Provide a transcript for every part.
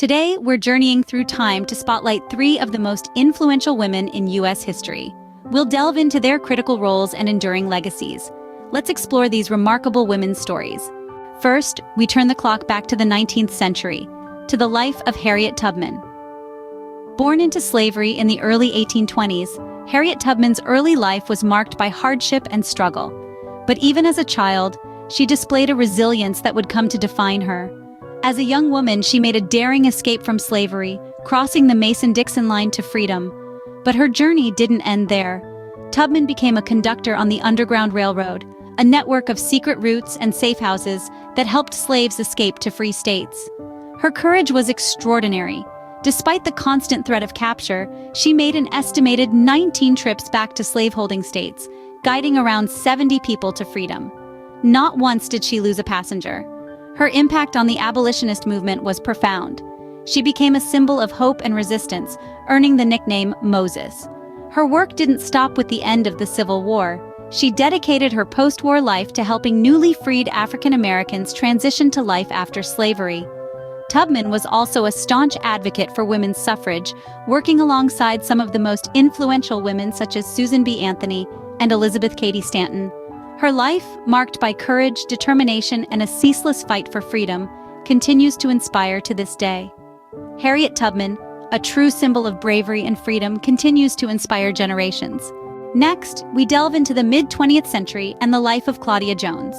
Today, we're journeying through time to spotlight three of the most influential women in U.S. history. We'll delve into their critical roles and enduring legacies. Let's explore these remarkable women's stories. First, we turn the clock back to the 19th century, to the life of Harriet Tubman. Born into slavery in the early 1820s, Harriet Tubman's early life was marked by hardship and struggle. But even as a child, she displayed a resilience that would come to define her. As a young woman, she made a daring escape from slavery, crossing the Mason-Dixon line to freedom. But her journey didn't end there. Tubman became a conductor on the Underground Railroad, a network of secret routes and safe houses that helped slaves escape to free states. Her courage was extraordinary. Despite the constant threat of capture, she made an estimated 19 trips back to slaveholding states, guiding around 70 people to freedom. Not once did she lose a passenger. Her impact on the abolitionist movement was profound. She became a symbol of hope and resistance, earning the nickname Moses. Her work didn't stop with the end of the Civil War. She dedicated her post-war life to helping newly freed African Americans transition to life after slavery. Tubman was also a staunch advocate for women's suffrage, working alongside some of the most influential women such as Susan B. Anthony and Elizabeth Cady Stanton. Her life, marked by courage, determination, and a ceaseless fight for freedom, continues to inspire to this day. Harriet Tubman, a true symbol of bravery and freedom, continues to inspire generations. Next, we delve into the mid-20th century and the life of Claudia Jones.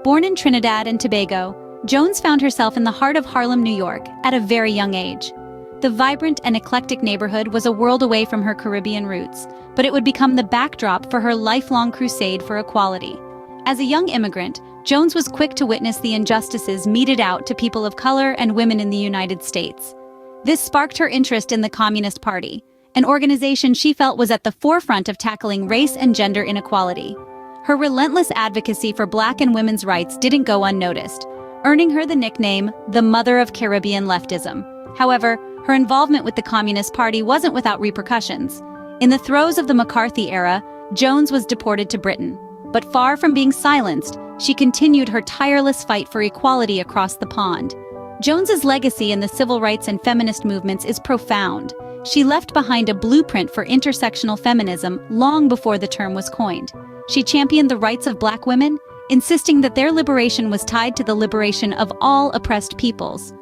Born in Trinidad and Tobago, Jones found herself in the heart of Harlem, New York, at a very young age. The vibrant and eclectic neighborhood was a world away from her Caribbean roots, but it would become the backdrop for her lifelong crusade for equality. As a young immigrant, Jones was quick to witness the injustices meted out to people of color and women in the United States. This sparked her interest in the Communist Party, an organization she felt was at the forefront of tackling race and gender inequality. Her relentless advocacy for Black and women's rights didn't go unnoticed, earning her the nickname the Mother of Caribbean Leftism. However, her involvement with the Communist Party wasn't without repercussions. In the throes of the McCarthy era, Jones was deported to Britain. But far from being silenced, she continued her tireless fight for equality across the pond. Jones's legacy in the civil rights and feminist movements is profound. She left behind a blueprint for intersectional feminism long before the term was coined. She championed the rights of Black women, insisting that their liberation was tied to the liberation of all oppressed peoples.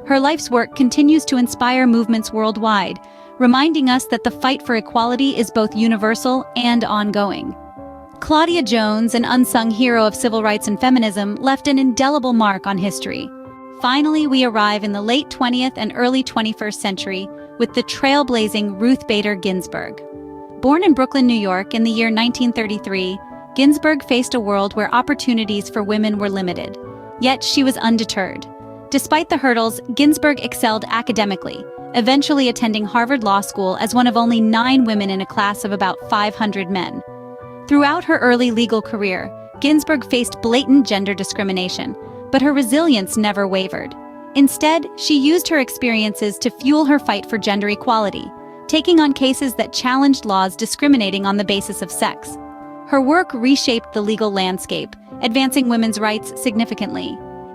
Her life's work continues to inspire movements worldwide, reminding us that the fight for equality is both universal and ongoing. Claudia Jones, an unsung hero of civil rights and feminism, left an indelible mark on history. Finally, we arrive in the late 20th and early 21st century with the trailblazing Ruth Bader Ginsburg. Born in Brooklyn, New York in the year 1933, Ginsburg faced a world where opportunities for women were limited. Yet she was undeterred. Despite the hurdles, Ginsburg excelled academically, eventually attending Harvard Law School as one of only 9 women in a class of about 500 men. Throughout her early legal career, Ginsburg faced blatant gender discrimination, but her resilience never wavered. Instead, she used her experiences to fuel her fight for gender equality, taking on cases that challenged laws discriminating on the basis of sex. Her work reshaped the legal landscape, advancing women's rights significantly.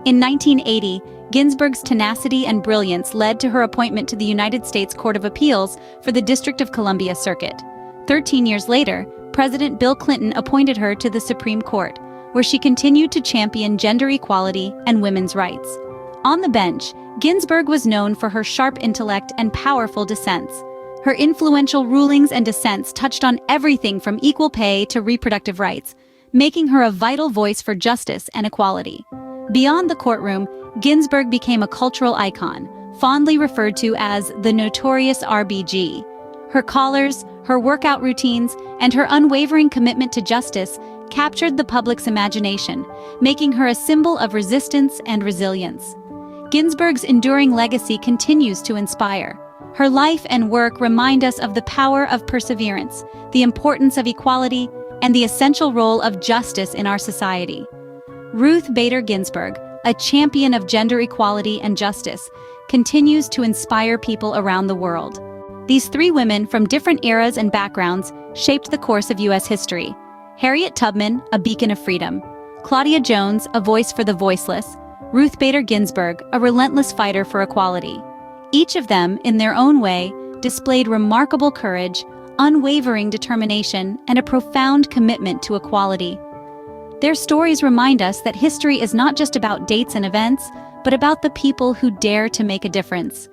In 1980, Ginsburg's tenacity and brilliance led to her appointment to the United States Court of Appeals for the District of Columbia Circuit. 13 years later, President Bill Clinton appointed her to the Supreme Court, where she continued to champion gender equality and women's rights. On the bench, Ginsburg was known for her sharp intellect and powerful dissents. Her influential rulings and dissents touched on everything from equal pay to reproductive rights, making her a vital voice for justice and equality. Beyond the courtroom, Ginsburg became a cultural icon, fondly referred to as the notorious RBG. Her collars, her workout routines, and her unwavering commitment to justice captured the public's imagination, making her a symbol of resistance and resilience. Ginsburg's enduring legacy continues to inspire. Her life and work remind us of the power of perseverance, the importance of equality, and the essential role of justice in our society. Ruth Bader Ginsburg, a champion of gender equality and justice, continues to inspire people around the world. These three women from different eras and backgrounds shaped the course of U.S. history. Harriet Tubman, a beacon of freedom. Claudia Jones, a voice for the voiceless. Ruth Bader Ginsburg, a relentless fighter for equality. Each of them, in their own way, displayed remarkable courage, unwavering determination, and a profound commitment to equality. Their stories remind us that history is not just about dates and events, but about the people who dare to make a difference.